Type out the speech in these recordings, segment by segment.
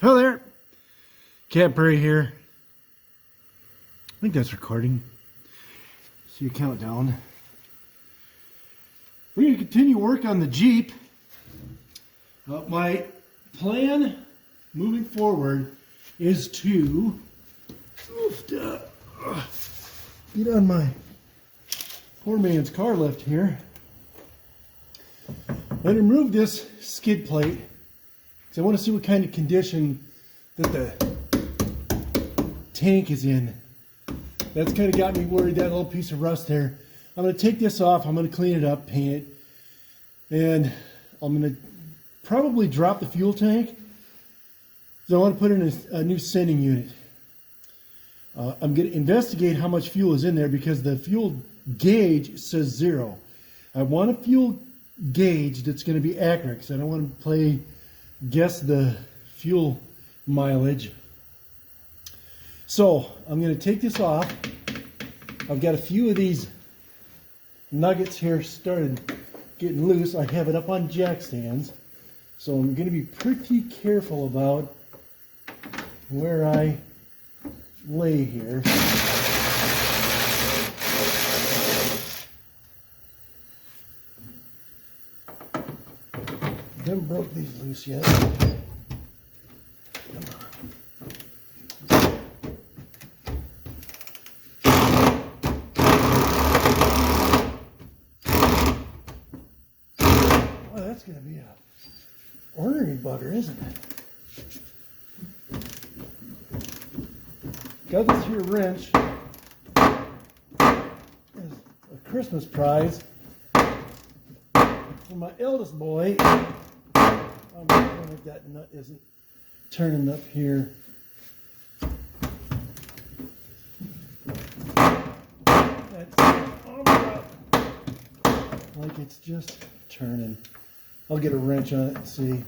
Hello there, Prairie here. I think that's recording. See your countdown. We're going to continue work on the Jeep. My plan moving forward is to get on my poor man's car lift here and remove this skid plate. So I want to see what kind of condition that the tank is in. That's kind of got me worried, that little piece of rust there. I'm going to take this off, I'm going to clean it up, paint it, and I'm going to probably drop the fuel tank. So I want to put in a new sending unit. I'm going to investigate how much fuel is in there because the fuel gauge says 0. I want a fuel gauge that's going to be accurate because I don't want to guess the fuel mileage. So I'm going to take this off. I've got a few of these nuggets here started getting loose. I have it up on jack stands, so I'm going to be pretty careful about where I lay here. Haven't broke these loose yet. Well, that's going to be a ornery bugger, isn't it? Got this here wrench as a Christmas prize for my eldest boy. I'm wondering if that nut isn't turning up here. That's like it's just turning. I'll get a wrench on it and see.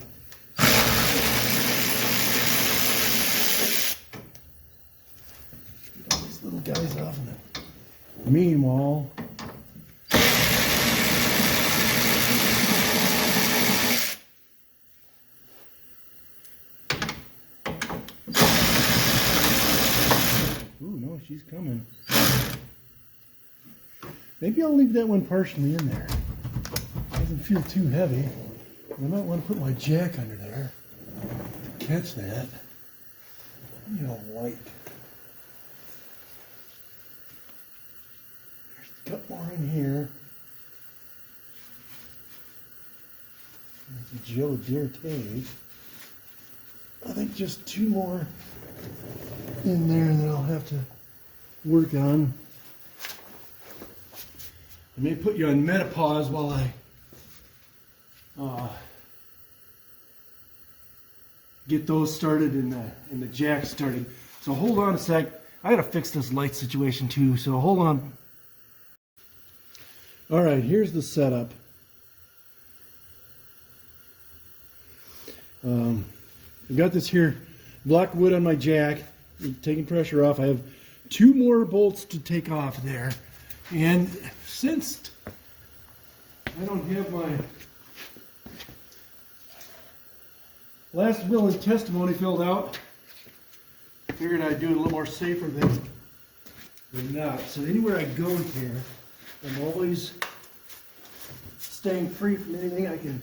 Get all these little guys off in it. Meanwhile, she's coming. Maybe I'll leave that one partially in there. Doesn't feel too heavy. I might want to put my jack under there. Catch that. You know, light. There's a couple more in here. There's a Joe Deere tape. I think just 2 more in there that I'll have to work on. I may put you on menopause while I get those started and the jack started. So hold on a sec. I gotta fix this light situation too, so hold on. Alright, here's the setup. I've got this here block wood on my jack, taking pressure off. I have 2 more bolts to take off there, and since I don't have my last will and testimony filled out, I figured I'd do it a little more safer than not. So anywhere I go here, I'm always staying free from anything I can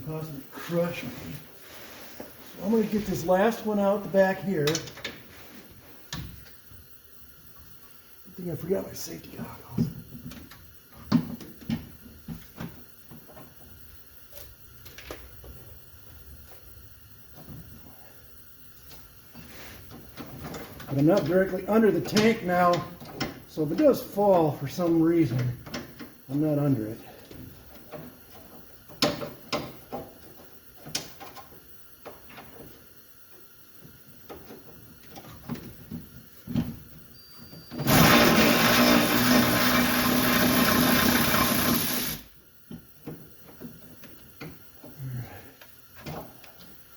possibly crush me. So I'm going to get this last one out the back here. I think I forgot my safety goggles. But I'm not directly under the tank now, so if it does fall for some reason, I'm not under it.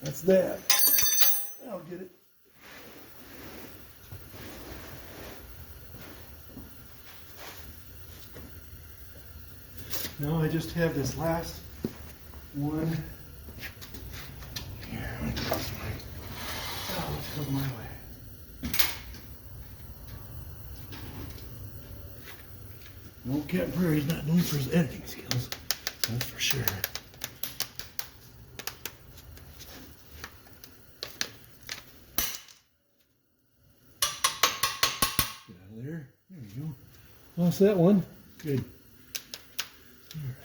That's that. I'll get it. Now I just have this last one. Here, let me cross my come my way. No, Captain Prairie's not known for his editing skills. That's for sure. Get out of there. There you go. Lost that one. Good. All right.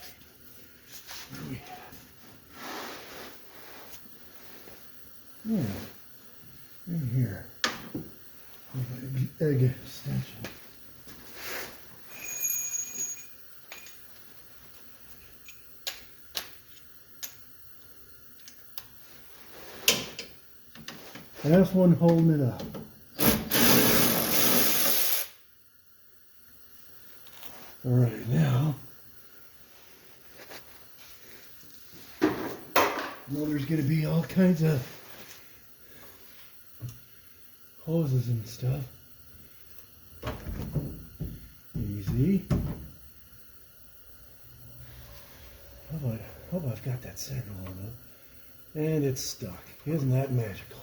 Where are we at? Yeah. In here. Egg extension. That's one holding it up. All right, now, there's going to be all kinds of hoses and stuff. Easy. Hope I've got that center one up. And it's stuck. Isn't that magical?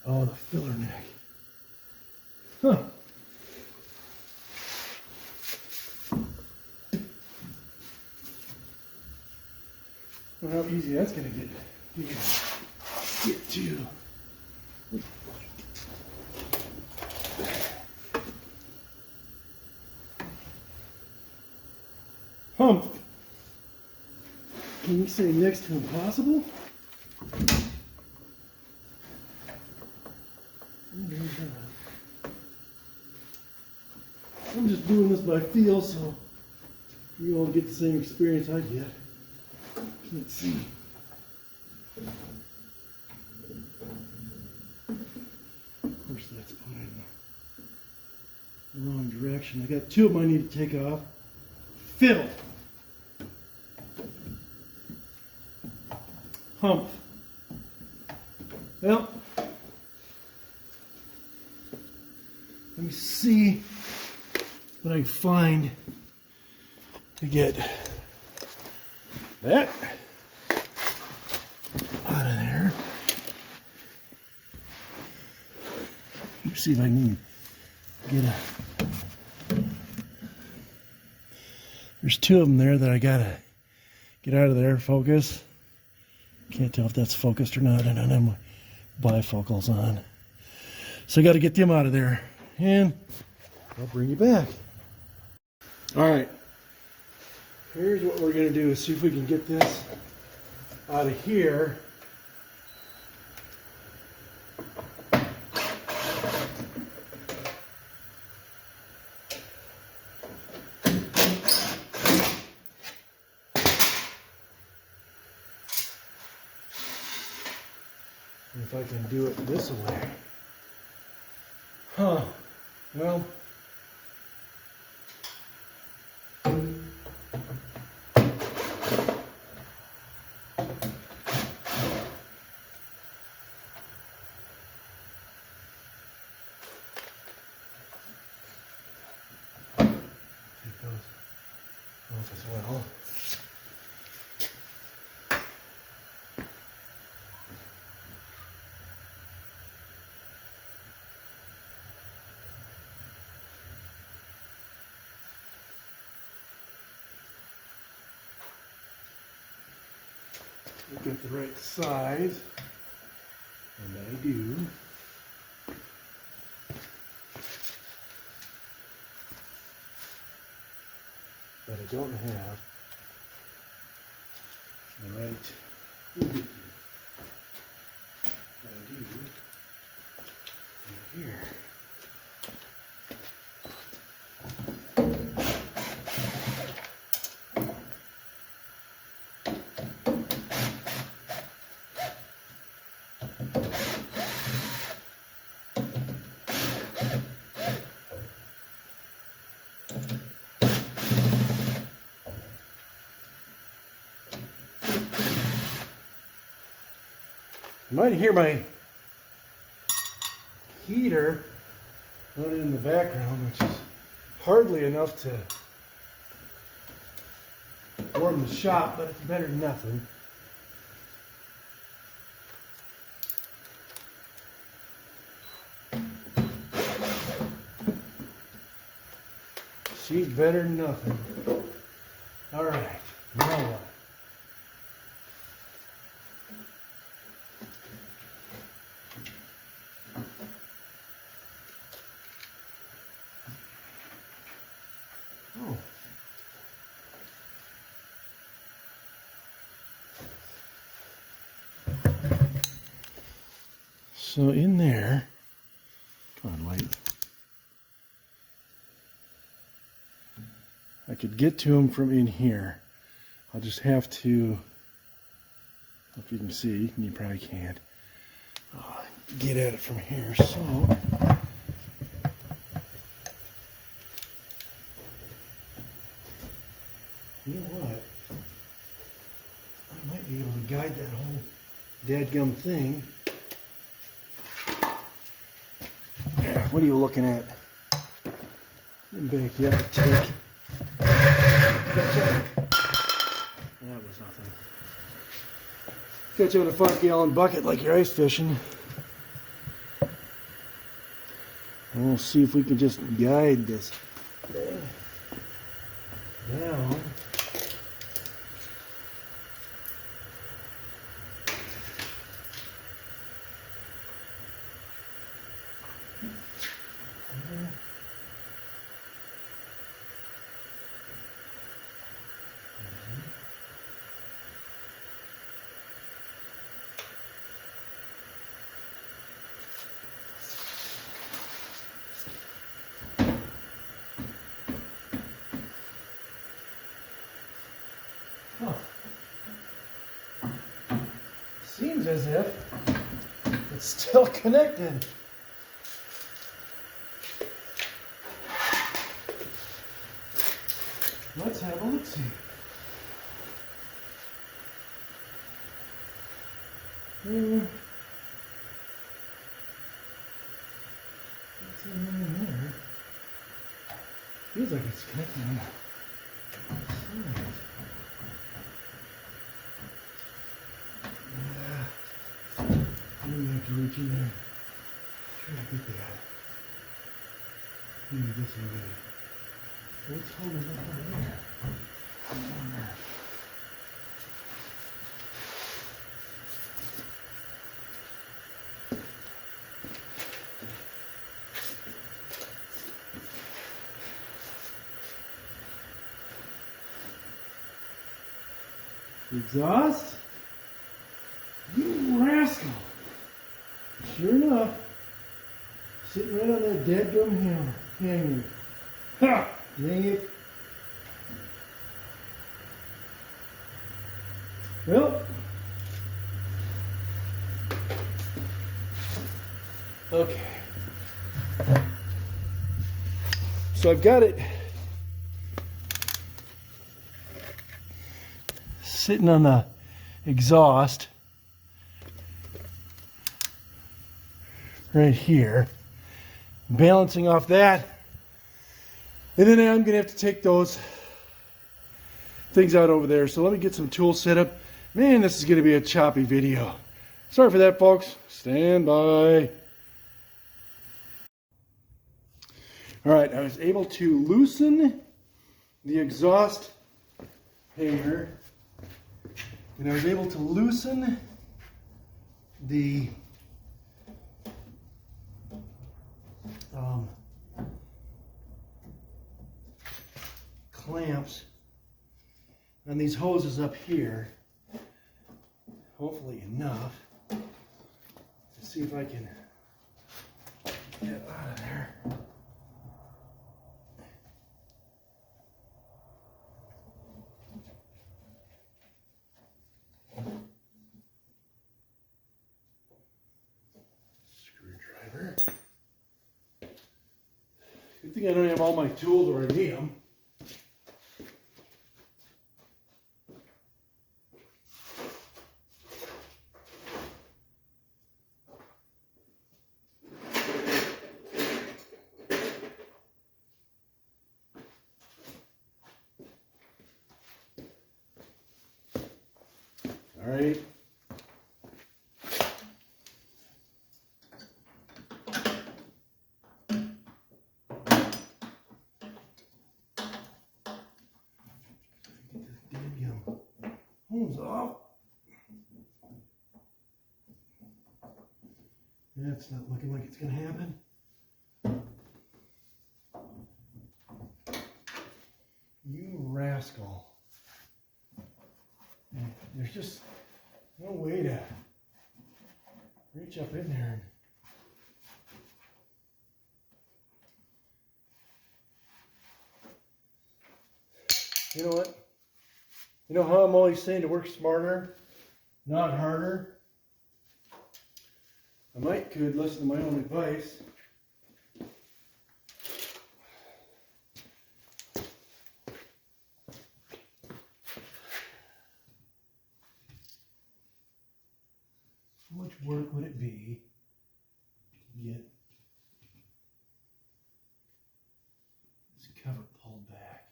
Oh, the filler neck. Huh. Well, how easy that's going to get to. Hump. Can you say next to impossible? I'm just doing this by feel, so you all get the same experience I get. Can't see. Of course, that's pointing in the wrong direction. I got two of them I need to take off. Fiddle. Hump. Well, let me see what I find to get that out of there. Let's see if I can get a... There's two of them there that I gotta get out of there. Focus. Can't tell if that's focused or not. I don't have my bifocals on. So I gotta get them out of there. And I'll bring you back. All right. Here's what we're gonna do is see if we can get this out of here. If I can do it this way. Huh. Well. It goes off as well. Get the right size, and I do. But I don't have the right but I do right here. You might hear my heater running in the background, which is hardly enough to warm the shop, but it's better than nothing. She's better than nothing. All right, now what? Oh. So in there, come on, light. I could get to him from in here. I'll just have to, I don't know if you can see, and you probably can't, get at it from here. So, you know what? I might be able to guide that whole dadgum thing. Yeah, what are you looking at? Back, you have to take. That was nothing. Catch you in a 5-gallon bucket like you're ice fishing. And we'll see if we can just guide this thing down. Seems as if it's still connected. Let's have a look-see. What's in there? Feels like it's connected on the side. Maybe I have to reach in there. Try to get that. Maybe this way. What's holding that over there? On there. Exhaust? You rascal! Sure enough, sitting right on that dadgum hanger. Ha! Dang it. Well, okay. So I've got it sitting on the exhaust right here, balancing off that, and then I'm gonna have to take those things out over there. So let me get some tools set up. Man, this is gonna be a choppy video. Sorry for that, folks. Stand by. All right, I was able to loosen the exhaust hanger, and I was able to loosen the clamps on these hoses up here. Hopefully enough to see if I can get out of there. Screwdriver. Good thing I don't have all my tools where I need them. All right. Comes off. That's not looking like it's going to happen. You rascal. There's just no way to reach up in there. You know what? You know how I'm always saying to work smarter, not harder? I might could listen to my own advice. How much work would it be to get this cover pulled back?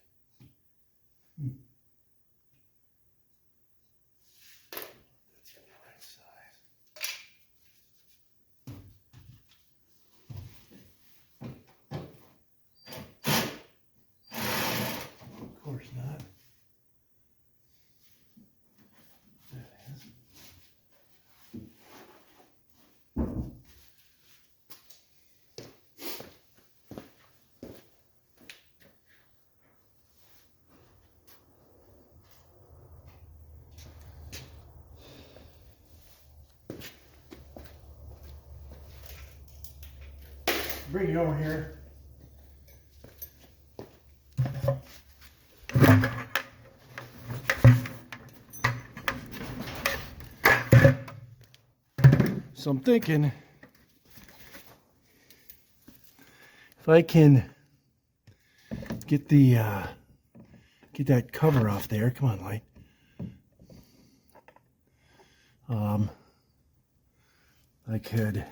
That's the right size. Of course not. There it is. Bring it over here. So I'm thinking if I can get that cover off there. Come on, light. I could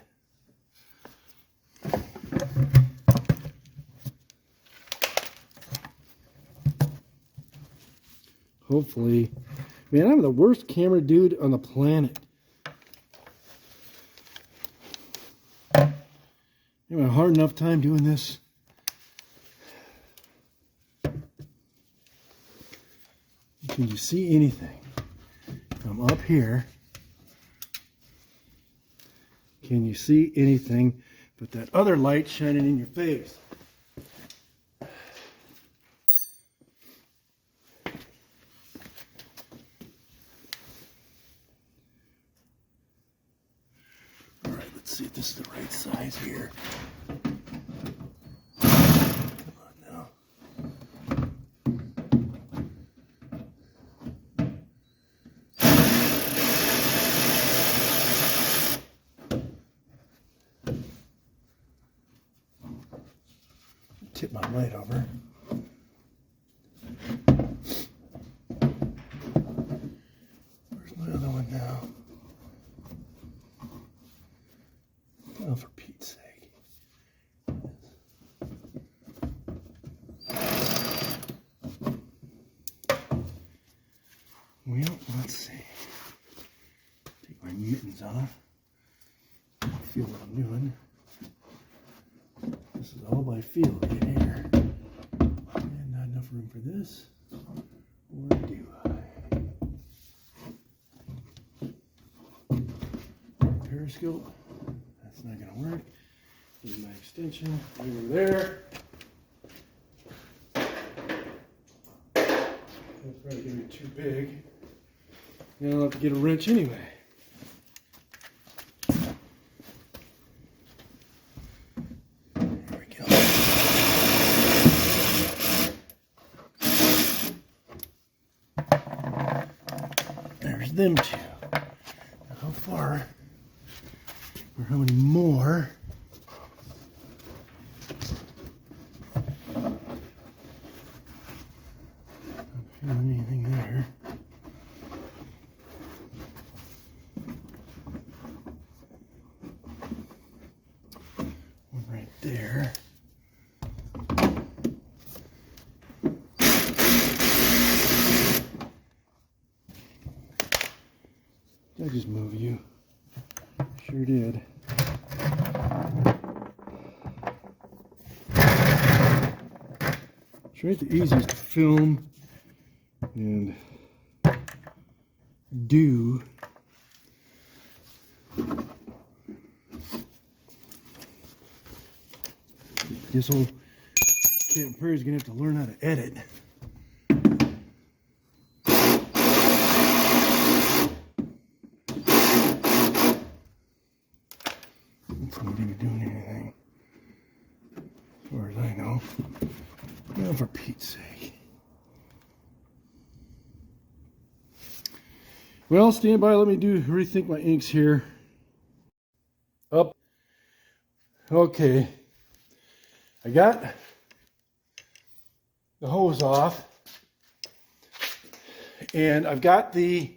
hopefully, man, I'm the worst camera dude on the planet. I'm having a hard enough time doing this. Can you see anything? I'm up here. Can you see anything but that other light shining in your face? All right, let's see if this is the right size here. Come on now. Tip my light over. Where's my other one now? Oh, for Pete's sake. Well, let's see. Take my mittens off. Feel what I'm doing. This is all by feel right here. And not enough room for this. Or do I? Periscope. That's not going to work. Here's my extension over there. That's probably going to be too big. And I'll have to get a wrench anyway. There's them two. Now how far or how many more? Not feeling anything there. One right there. Did I just move you? Sure did. It's right the easiest to film and do. This old Camp Prairie's gonna have to learn how to edit. It's not even doing anything, as far as I know. Well, for Pete's sake. Well, stand by. Let me rethink my inks here. Up. Okay. I got the hose off, and I've got the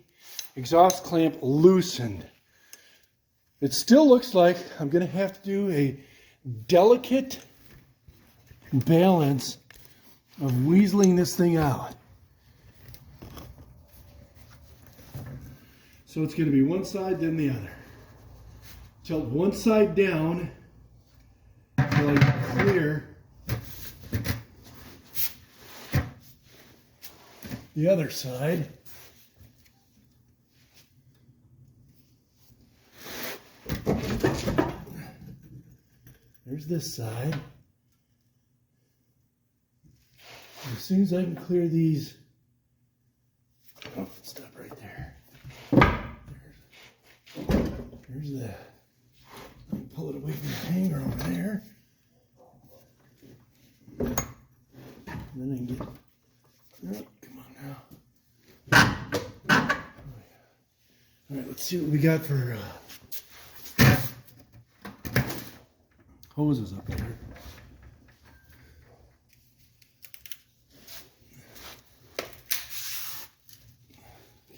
exhaust clamp loosened. It still looks like I'm going to have to do a delicate balance of weaseling this thing out. So it's going to be one side, then the other. Tilt one side down until I clear the other side. There's this side. As soon as I can clear these, oh, stop right there. There's that. Let me pull it away from the hanger over there. And then I can get, oh, come on now. All right, let's see what we got for hoses up there.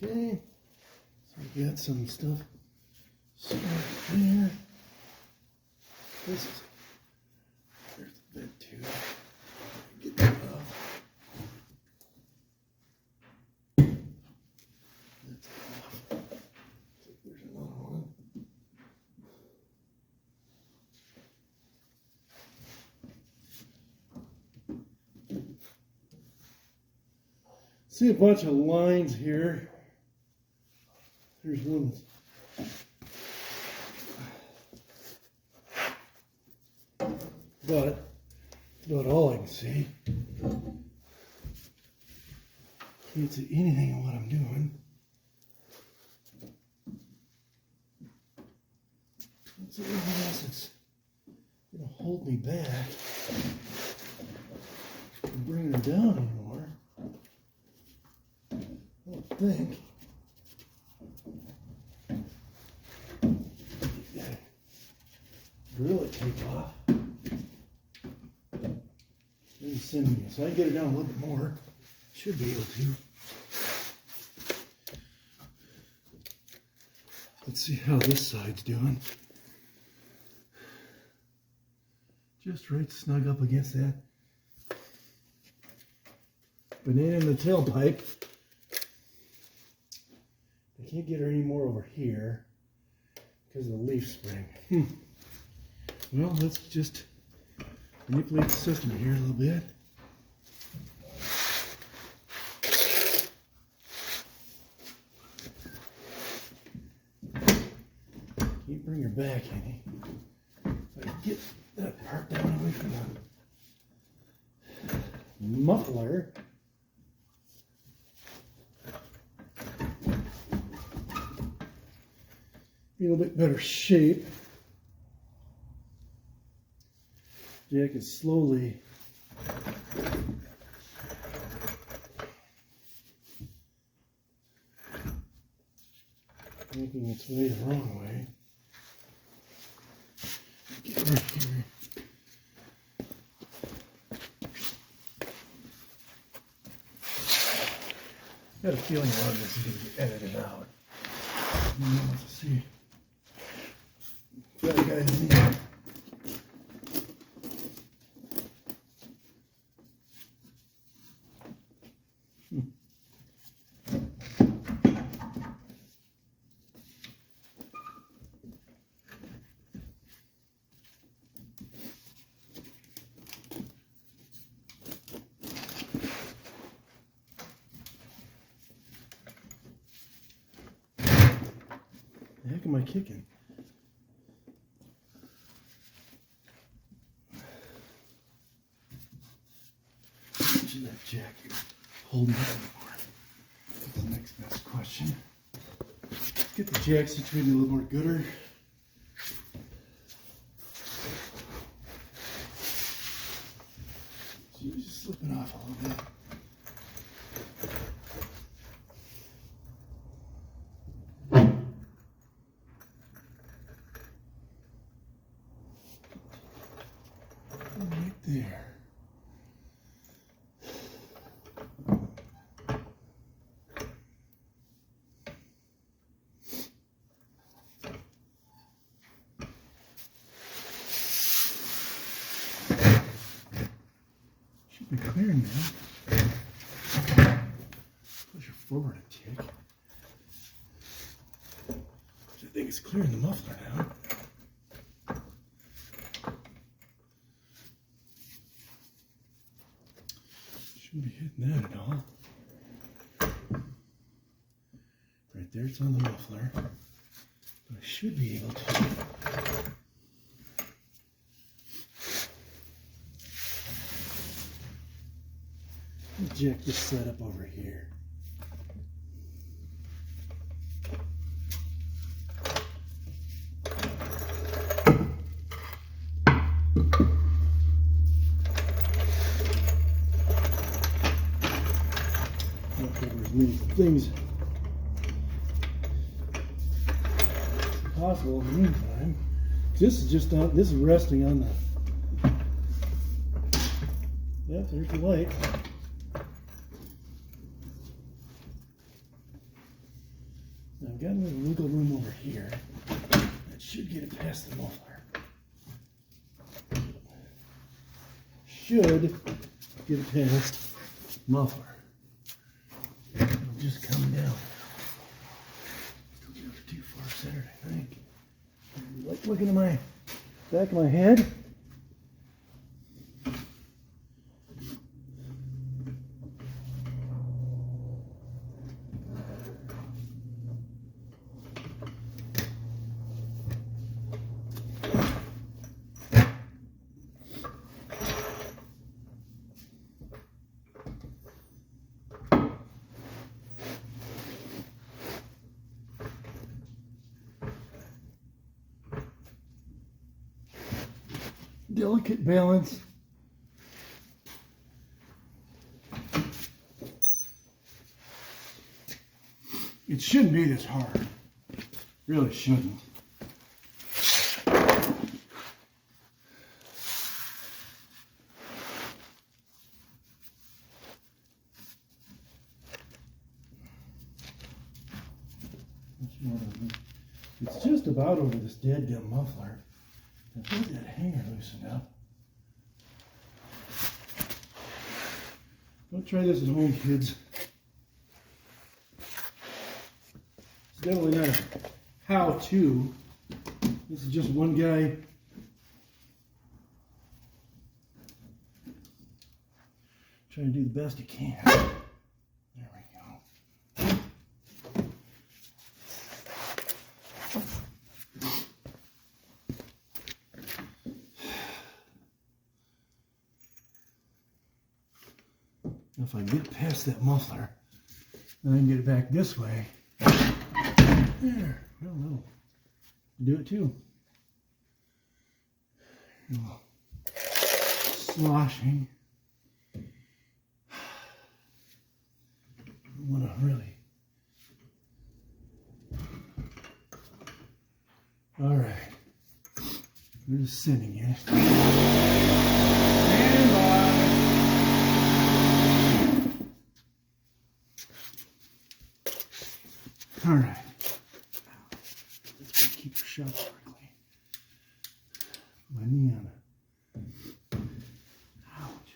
Okay, so we got some stuff there. This is, there's the bed too. Get that off. That's off. There's another one. See a bunch of lines here. There's one. But that's about all I can see. Can't see anything of what I'm doing. Can't see anything else that's gonna hold me back from bringing her down anymore. I don't think. Really take off. Maybe send me so I can get it down a little bit more. Should be able to. Let's see how this side's doing. Just right snug up against that banana in the tailpipe. I can't get her any more over here because of the leaf spring. Well, let's just manipulate the system here a little bit. Can't bring her back any. If I can get that part down away from the muffler. Be a little bit better shape. Jack is slowly making its way the wrong way. Get right here. Got a feeling a lot of this is going to get edited out. Let's see. Got a guy in here. The heck am I kicking? Should that jack hold me anymore? That's the next best question. Let's get the jack situated a little more gooder. She's just slipping off a little bit. Right there. Should be clear now. Push her forward a tick. I think it's clearing the muffler now. Shouldn't be hitting that at all. Right there, it's on the muffler. But I should be able to. Eject this setup over here. Not cover as many things as possible in the meantime. This is just on, this is resting on the, yep, there's the light. Now I've got a little wiggle room over here. That should get it past the muffler. Should get it past muffler. It'll just come down. Still a little too far centered, I think. You like looking at my back of my head? Delicate balance. It shouldn't be this hard. Really shouldn't. It's just about over this dead-gum muffler. I've got that hanger loosened up. Don't try this at home, kids. It's definitely not a how-to. This is just one guy trying to do the best he can. There we go. If I get past that muffler, then I can get it back this way. There, well, that'll do it too. A little sloshing. I want to really. All right, we're just sending it. Stand by. All right. Let's keep your shot correctly. My knee on it. Ouch.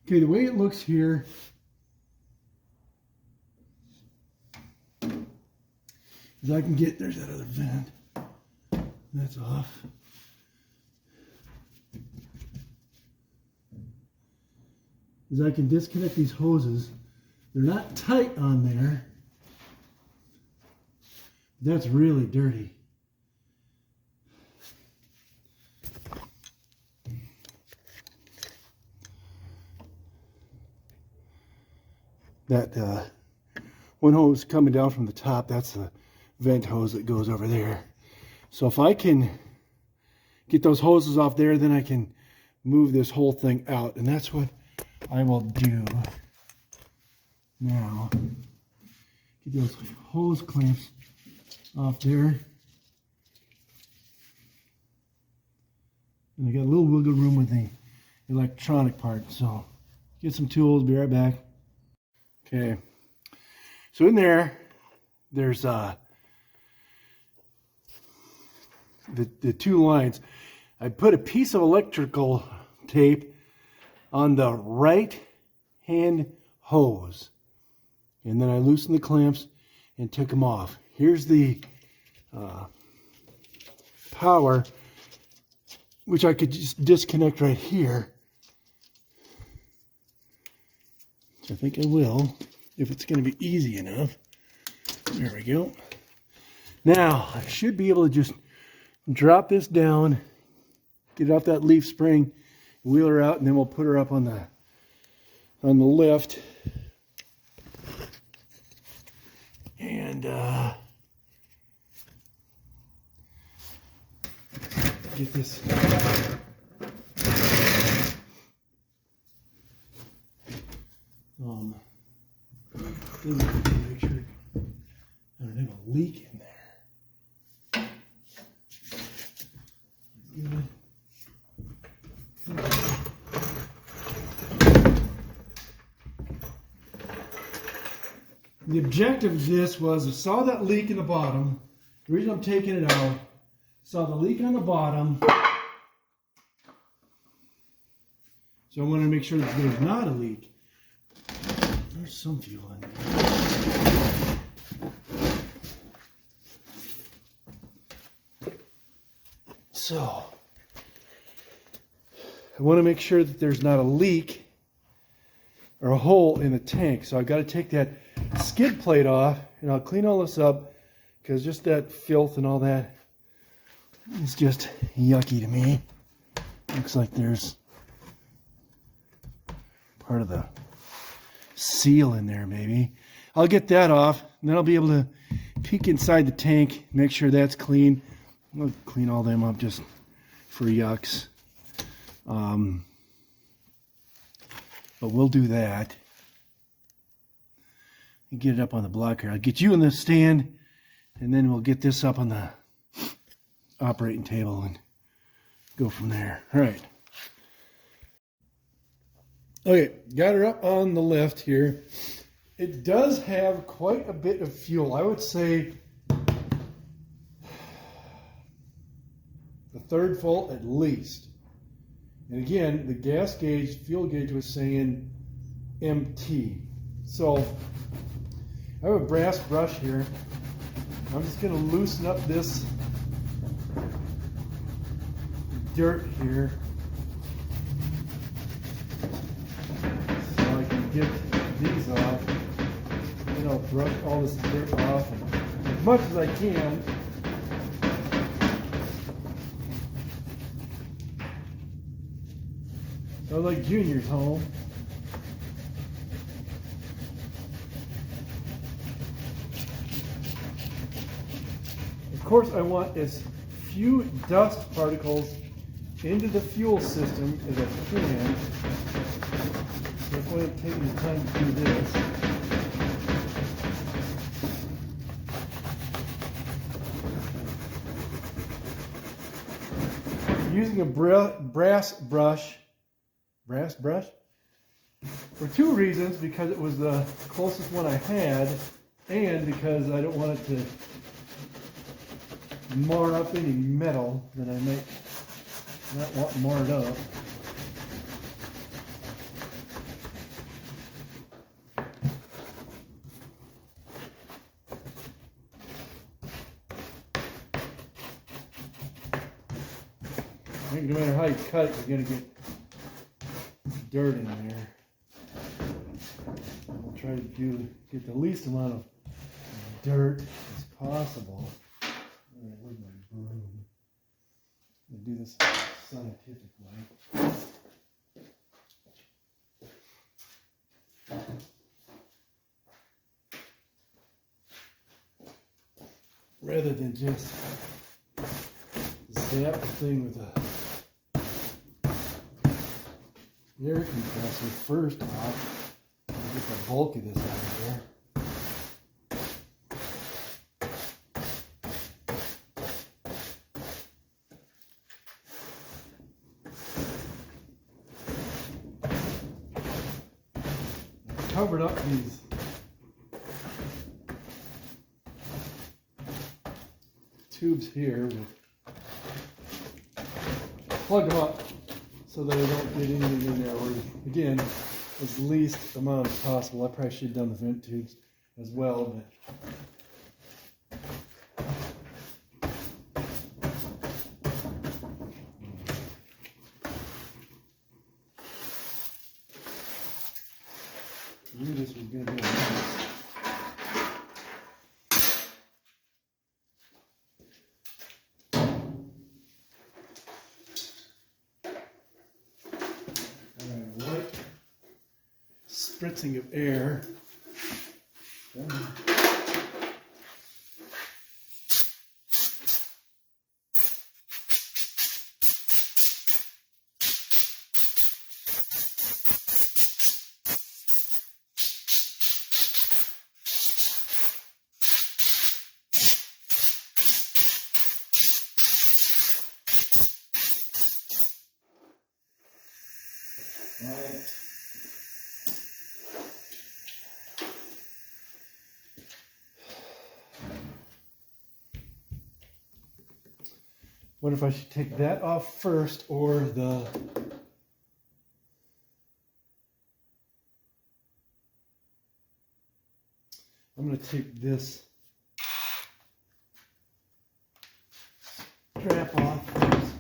Okay, the way it looks here is I can get, there's that other vent. That's off. Is I can disconnect these hoses They're not tight on there. That's really dirty. That one hose coming down from the top, that's the vent hose that goes over there. So if I can get those hoses off there, then I can move this whole thing out. And that's what I will do now. Get those hose clamps off there. And I got a little wiggle room with the electronic part. So get some tools, be right back. Okay. So in there, there's the two lines. I put a piece of electrical tape on the right hand hose, and then I loosened the clamps and took them off. Here's the power, which I could just disconnect right here. So I think I will, if it's going to be easy enough. There we go. Now I should be able to just drop this down, get it off that leaf spring, wheel her out, and then we'll put her up on the lift. And get this make sure I don't have a leak in there. Good. The objective of this was I saw that leak in the bottom. The reason I'm taking it out, saw the leak on the bottom. So I want to make sure that there's not a leak. There's some fuel in there. So I want to make sure that there's not a leak or a hole in the tank. So I've got to take that skid plate off, and I'll clean all this up because just that filth and all that is just yucky to me. Looks like there's part of the seal in there maybe. I'll get that off, and then I'll be able to peek inside the tank, make sure that's clean. I'll clean all them up just for yucks. But we'll do that. And get it up on the block here. I'll get you in the stand, and then we'll get this up on the operating table and go from there. All right. Okay, got her up on the lift here. It does have quite a bit of fuel. I would say the third full at least. And again, the gas gauge, fuel gauge was saying empty. So I have a brass brush here. I'm just going to loosen up this dirt here so I can get these off. Then I'll brush all this dirt off as much as I can. Sounds like Junior's home. Of course, I want as few dust particles into the fuel system as I can. That's why I'm taking the time to do this. I'm using a brass brush for two reasons: because it was the closest one I had, and because I don't want it to mar up any metal that I might not want marred up. I think no matter how you cut it, you're going to get dirt in there. We'll try to get the least amount of dirt as possible. All right, where's my broom? I'm gonna do this scientific way. Rather than just zap the thing with a air compressor first off, and get the bulk of this out of there. I've covered up these tubes here with, plug them up so that I don't get anything in there. Or again, as least amount as possible. I probably should have done the vent tubes as well, but I knew this was going to be a mess. Spritzing of air. Wonder if I should take that off first or the I'm going to take this strap off first.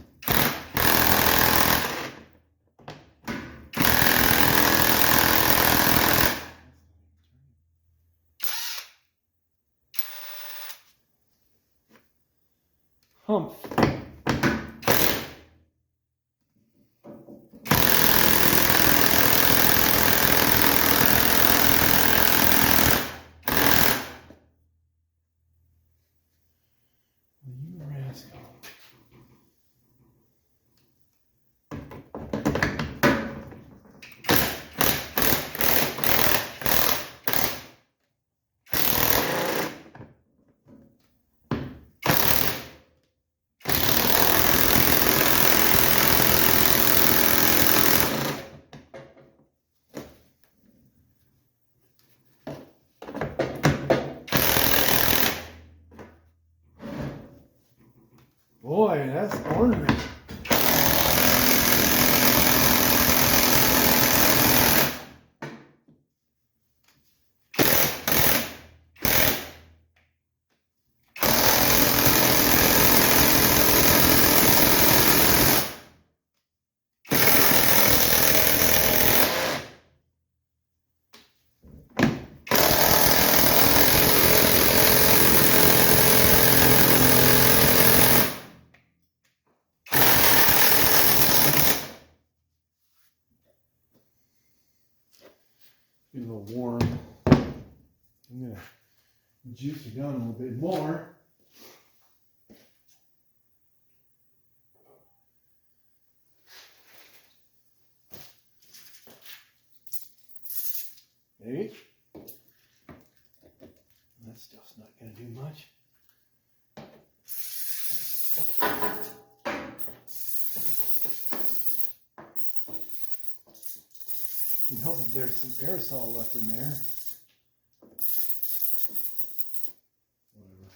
Humph. You rascal. Boy, that's ornament. Get a little warm. I'm going to juice it down a little bit more. Hey, that stuff's not going to do much. It can help if there's some aerosol left in there. Whatever.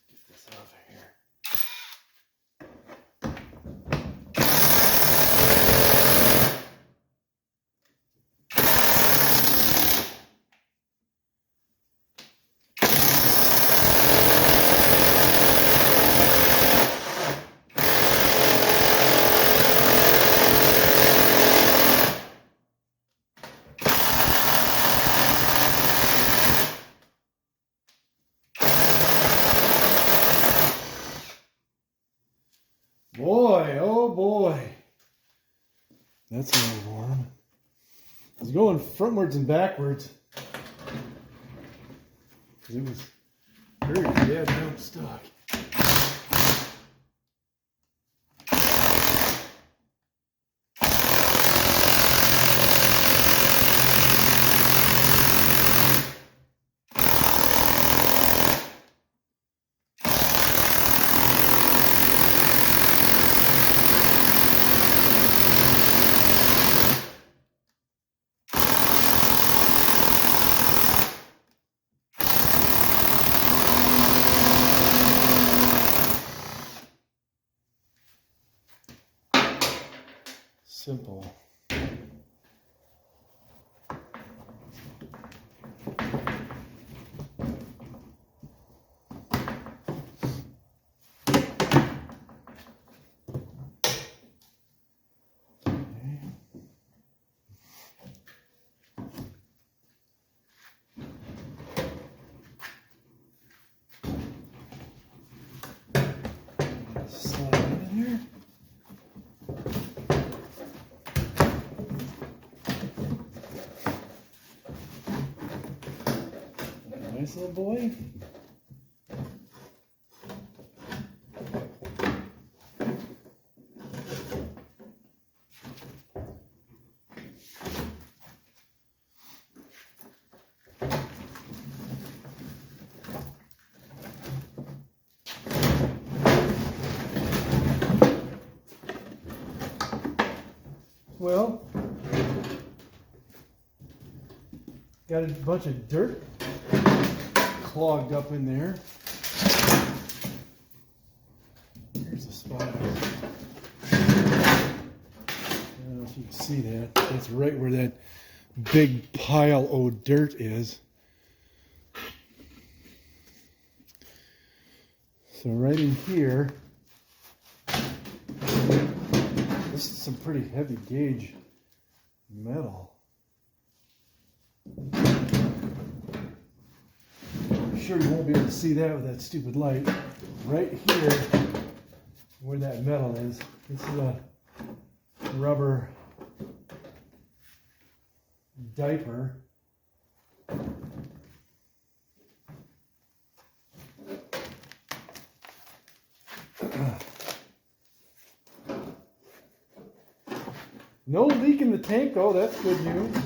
Get this out of here. that's a little warm. It's going frontwards and backwards. It was very bad jump stuck. Simple. Slide it in here. Nice little boy. Well, got a bunch of dirt clogged up in there. Here's the spot. I don't know if you can see that. That's right where that big pile of dirt is. So right in here, this is some pretty heavy gauge metal. I'm sure you won't be able to see that with that stupid light. Right here, where that metal is, this is a rubber diaper. No leak in the tank though, that's good news.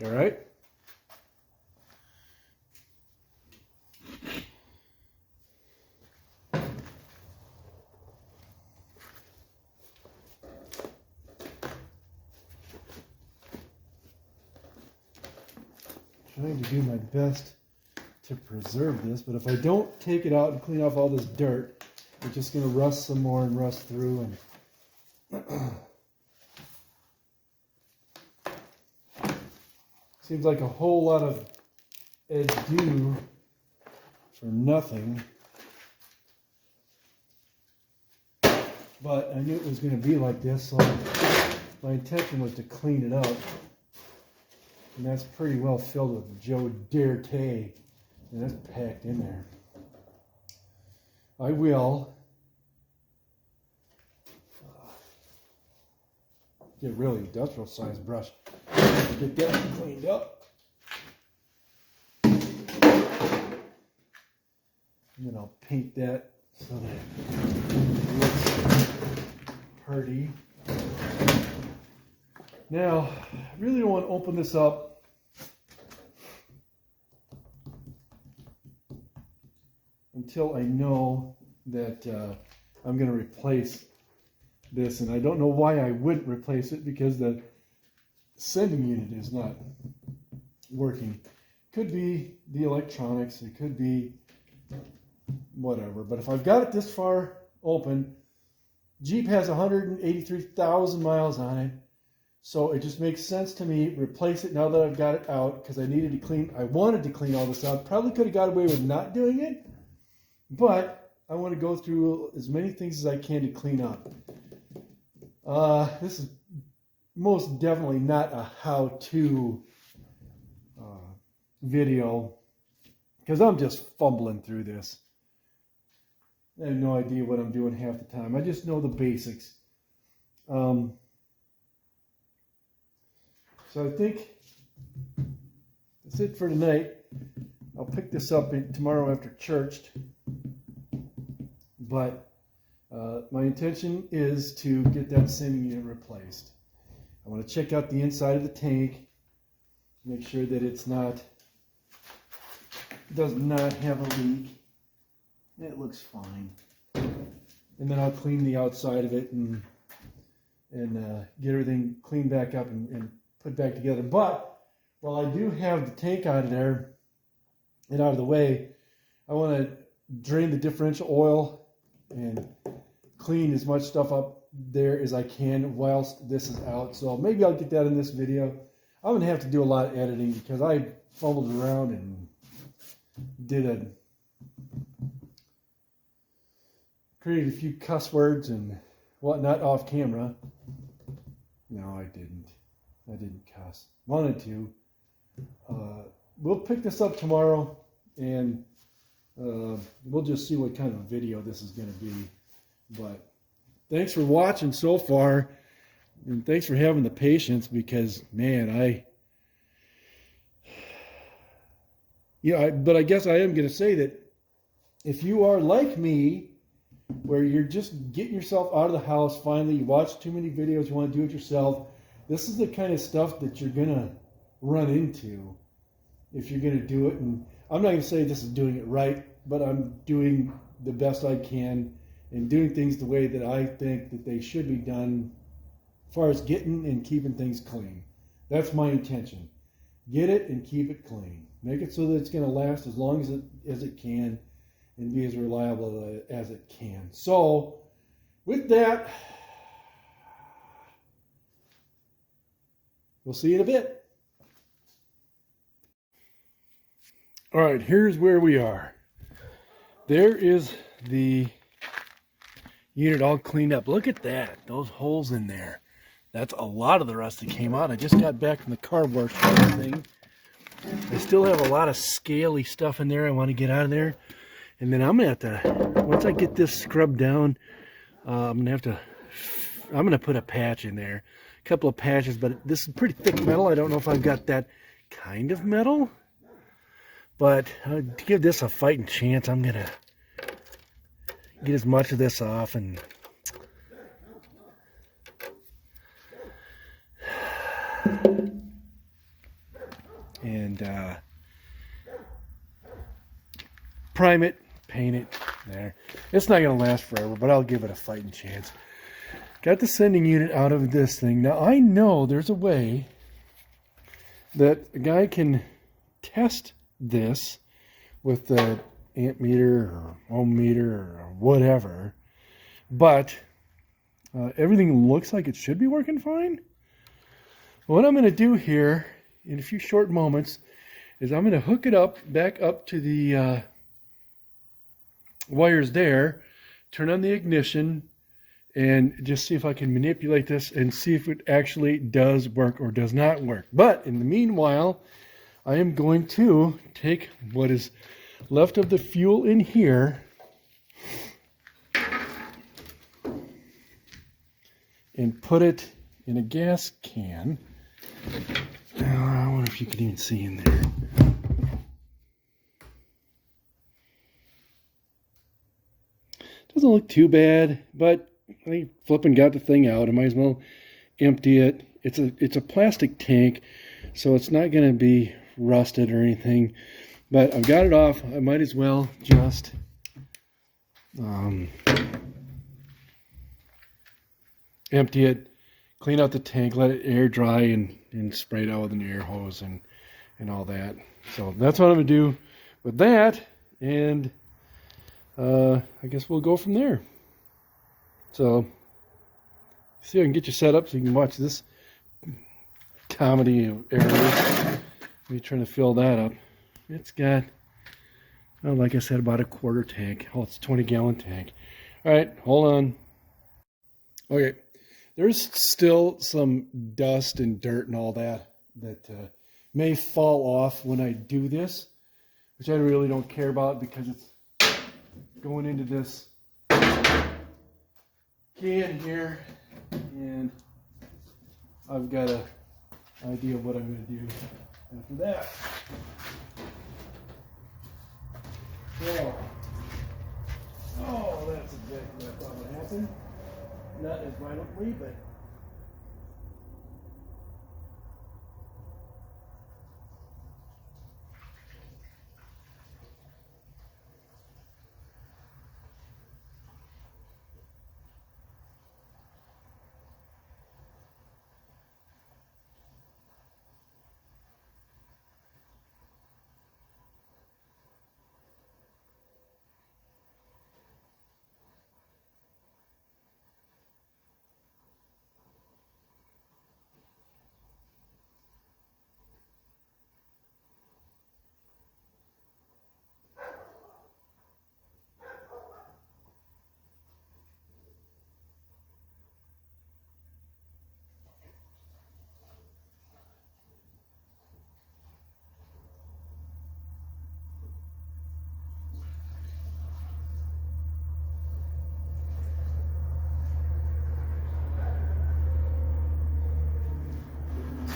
All right. Trying to do my best to preserve this, but if I don't take it out and clean off all this dirt, it's just going to rust some more and rust through. And seems like a whole lot of ado for nothing. But I knew it was going to be like this, so my intention was to clean it up. And that's pretty well filled with Joe Dirté. And that's packed in there. I will get a really industrial sized brush to get that cleaned up. And then I'll paint that so that it looks pretty. Now, I really don't want to open this up until I know that I'm going to replace this. And I don't know why I wouldn't replace it, because the sending unit is not working. Could be the electronics, it could be whatever. But if I've got it this far open, Jeep has 183,000 miles on it. So it just makes sense to me, replace it now that I've got it out, because I wanted to clean all this out. Probably could have got away with not doing it, but I want to go through as many things as I can to clean up. This is most definitely not a how-to video, because I'm just fumbling through this. I have no idea what I'm doing half the time. I just know the basics. So I think that's it for tonight. I'll pick this up tomorrow after church. But my intention is to get that sending unit replaced. I want to check out the inside of the tank, make sure that does not have a leak. It looks fine. And then I'll clean the outside of it and get everything cleaned back up and put back together. But while I do have the tank out of there and out of the way, I want to drain the differential oil and clean as much stuff up there as I can whilst this is out. So maybe I'll get that in this video. I'm going to have to do a lot of editing because I fumbled around and created a few cuss words and whatnot off camera. No, I didn't. I didn't cuss. Wanted to. We'll pick this up tomorrow, and we'll just see what kind of video this is going to be. But thanks for watching so far, and thanks for having the patience, because, man, but I guess I am going to say that if you are like me, where you're just getting yourself out of the house, finally, you watch too many videos, you want to do it yourself, this is the kind of stuff that you're going to run into if you're going to do it. And I'm not going to say this is doing it right, but I'm doing the best I can and doing things the way that I think that they should be done as far as getting and keeping things clean. That's my intention. Get it and keep it clean. Make it so that it's going to last as long as it can and be as reliable as it can. So, with that, we'll see you in a bit. All right, here's where we are. There is the unit all cleaned up. Look at that, those holes in there. That's a lot of the rust that came out. I just got back from the car wash thing. I still have a lot of scaly stuff in there I want to get out of there. And then I'm going to have to, once I get this scrubbed down, I'm going to put a patch in there. A couple of patches, but this is pretty thick metal. I don't know if I've got that kind of metal. But to give this a fighting chance, I'm going to get as much of this off and prime it, paint it there. It's not going to last forever, but I'll give it a fighting chance. Got the sending unit out of this thing. Now, I know there's a way that a guy can test this with the amp meter or ohm meter or whatever, but everything looks like it should be working fine. What I'm going to do here in a few short moments is I'm going to hook it up back up to the wires there, turn on the ignition, and just see if I can manipulate this and see if it actually does work or does not work. But in the meanwhile, I am going to take what is left of the fuel in here and put it in a gas can. I wonder if you can even see in there. Doesn't look too bad, but I flipping got the thing out. I might as well empty it. It's a plastic tank, so it's not going to be rusted or anything. But I've got it off. I might as well just empty it, clean out the tank, let it air dry, and spray it out with an air hose and all that. So that's what I'm going to do with that, and I guess we'll go from there. So, see if I can get you set up so you can watch this comedy of errors. Me trying to fill that up. It's got, well, like I said, about a quarter tank. Oh, it's a 20-gallon tank. All right, hold on. Okay, There's still some dust and dirt and all that may fall off when I do this, which I really don't care about because it's going into this can here, and I've got an idea of what I'm going to do after that. So, oh, that's exactly what I thought would happen. Not as violently, but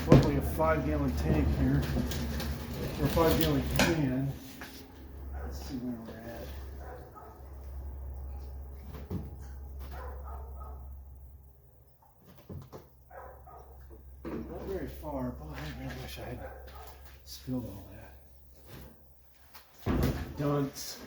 hopefully a 5-gallon tank here, or a 5-gallon can. Let's see where we're at. Not very far, but I really wish I had spilled all that. Dunce.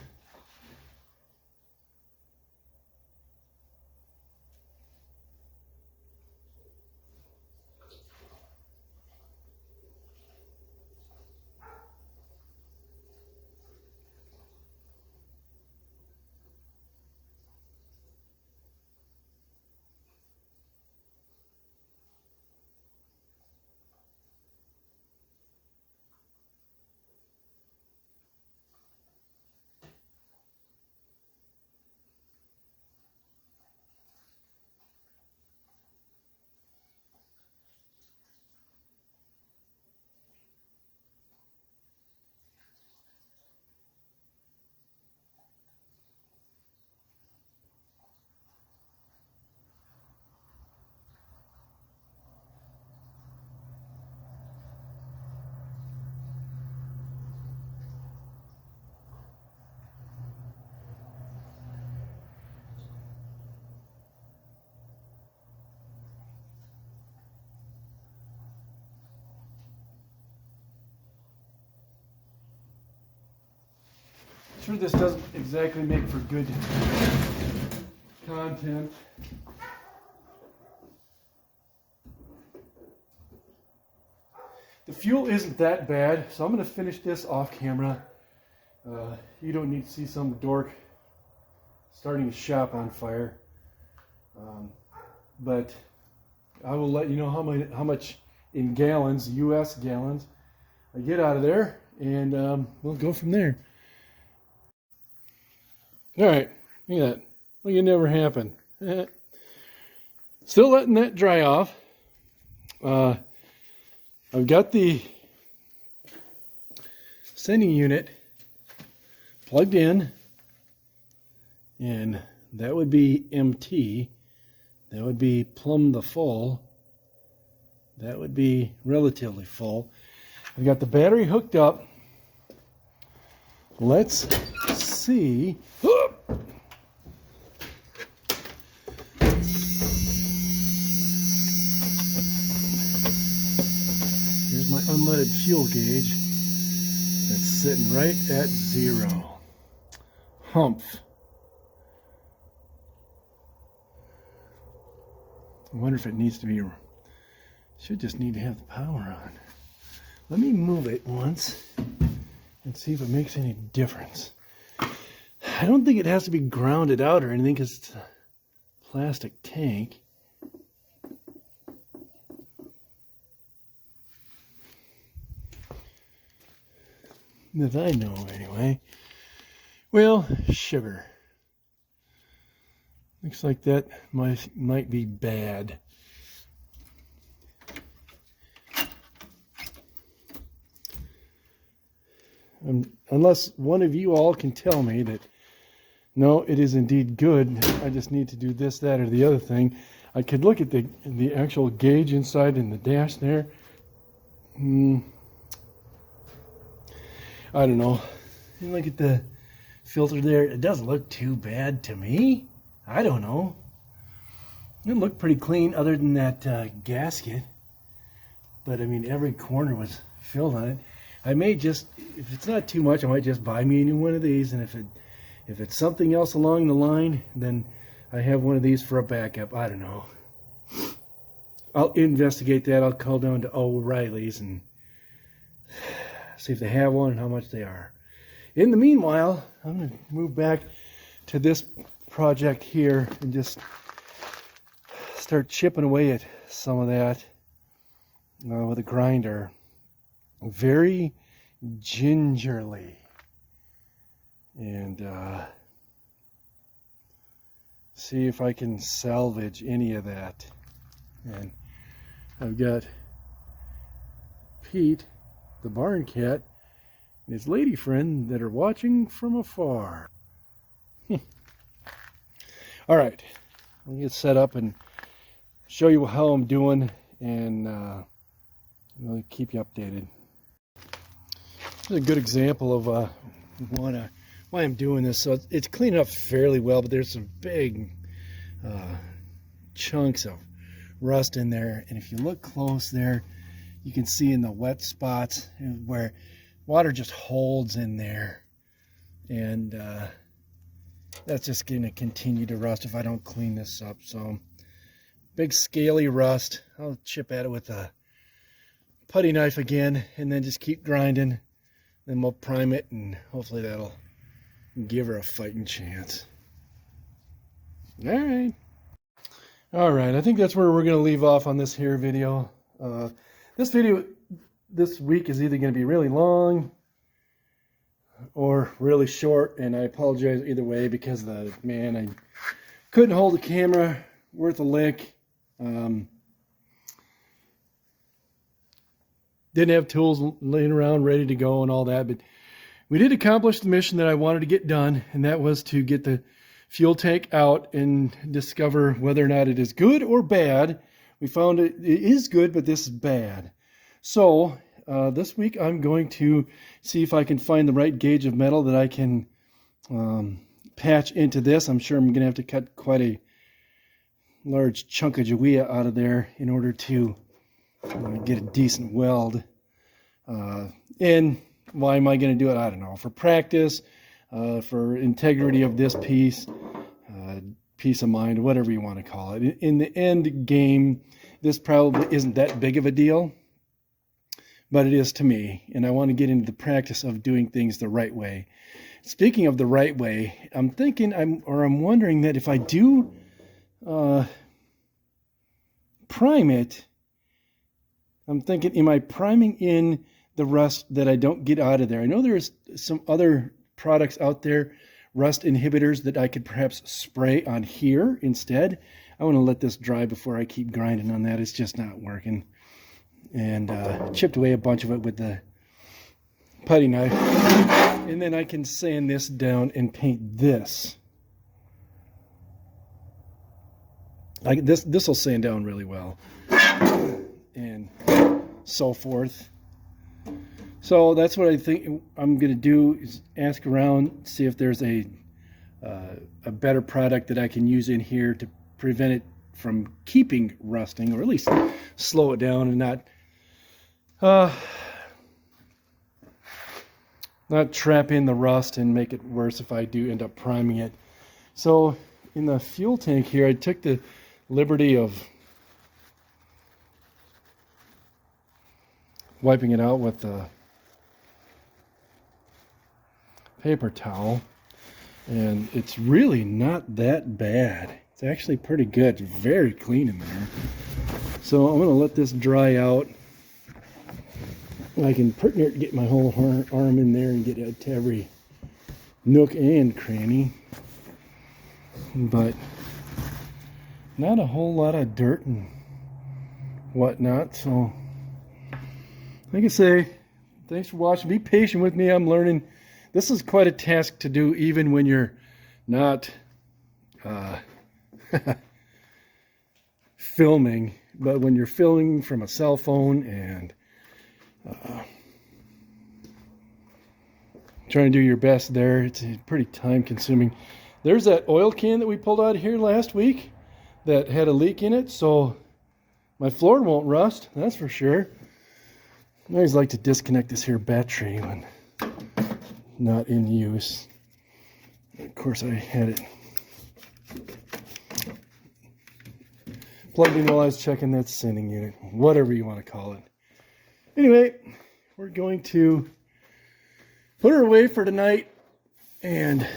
Sure, this doesn't exactly make for good content. The fuel isn't that bad, so I'm going to finish this off camera. You don't need to see some dork starting a shop on fire. But I will let you know how much in gallons, US gallons, I get out of there, and we'll go from there. All right, look at that. Like it never happened. Still letting that dry off. I've got the sending unit plugged in, and that would be empty. That would be plumb the full. That would be relatively full. I've got the battery hooked up. Let's see. Here's my unleaded fuel gauge. That's sitting right at 0. Humph. I wonder if it needs to be, should just need to have the power on. Let me move it once and see if it makes any difference. I don't think it has to be grounded out or anything because it's a plastic tank. That I know anyway. Well, sugar. Looks like that might be bad. unless one of you all can tell me that, no, it is indeed good. I just need to do this, that, or the other thing. I could look at the actual gauge inside in the dash there. I don't know. You look at the filter there. It doesn't look too bad to me. I don't know. It looked pretty clean other than that gasket. But I mean, every corner was filled on it. I may just, if it's not too much, I might just buy me a new one of these. And if it's something else along the line, then I have one of these for a backup. I don't know. I'll investigate that. I'll call down to O'Reilly's and see if they have one and how much they are. In the meanwhile, I'm going to move back to this project here and just start chipping away at some of that with a grinder. Very gingerly. And see if I can salvage any of that. And I've got Pete, the barn cat, and his lady friend that are watching from afar. All right, I'll get set up and show you how I'm doing, and I'll keep you updated. This is a good example of why I'm doing this. So it's cleaned up fairly well, but there's some big chunks of rust in there, and if you look close there, you can see in the wet spots where water just holds in there, and that's just going to continue to rust if I don't clean this up. So big scaly rust. I'll chip at it with a putty knife again, and then just keep grinding. Then we'll prime it, and hopefully that'll give her a fighting chance. All right, I think that's where we're going to leave off on this here video. This video this week is either going to be really long or really short, and I apologize either way because I couldn't hold the camera worth a lick. Didn't have tools laying around ready to go and all that, but we did accomplish the mission that I wanted to get done, and that was to get the fuel tank out and discover whether or not it is good or bad. We found it is good, but this is bad. So this week I'm going to see if I can find the right gauge of metal that I can patch into this. I'm sure I'm going to have to cut quite a large chunk of jewia out of there in order to get a decent weld. And why am I going to do it? I don't know. For practice, for integrity of this piece, peace of mind, whatever you want to call it. In the end game, this probably isn't that big of a deal, but it is to me, and I want to get into the practice of doing things the right way. Speaking of the right way, I'm wondering that if I do prime it, I'm thinking, am I priming in the rust that I don't get out of there? I know there's some other products out there, rust inhibitors, that I could perhaps spray on here instead. I want to let this dry before I keep grinding on that. It's just not working. And chipped away a bunch of it with the putty knife. And then I can sand this down and paint this. This will sand down really well. And so forth. So that's what I think I'm going to do, is ask around, see if there's a better product that I can use in here to prevent it from keeping rusting, or at least slow it down and not trap in the rust and make it worse if I do end up priming it. So in the fuel tank here, I took the liberty of wiping it out with a paper towel, and it's really not that bad. It's actually pretty good. It's very clean in there. So I'm going to let this dry out. I can pretty near get my whole arm in there and get it to every nook and cranny, but not a whole lot of dirt and whatnot. So like I say, Thanks for watching. Be patient with me. I'm learning. This is quite a task to do even when you're not filming. But when you're filming from a cell phone and trying to do your best there, it's pretty time consuming. There's that oil can that we pulled out of here last week that had a leak in it, so my floor won't rust, that's for sure. I always like to disconnect this here battery when not in use. Of course, I had it plugged in while I was checking that sending unit, whatever you want to call it. Anyway, we're going to put her away for tonight and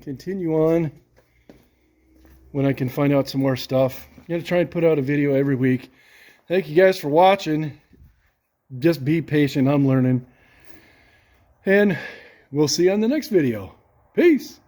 continue on when I can find out some more stuff. I'm going to try and put out a video every week. Thank you guys for watching. Just be patient. I'm learning. And we'll see you on the next video. Peace.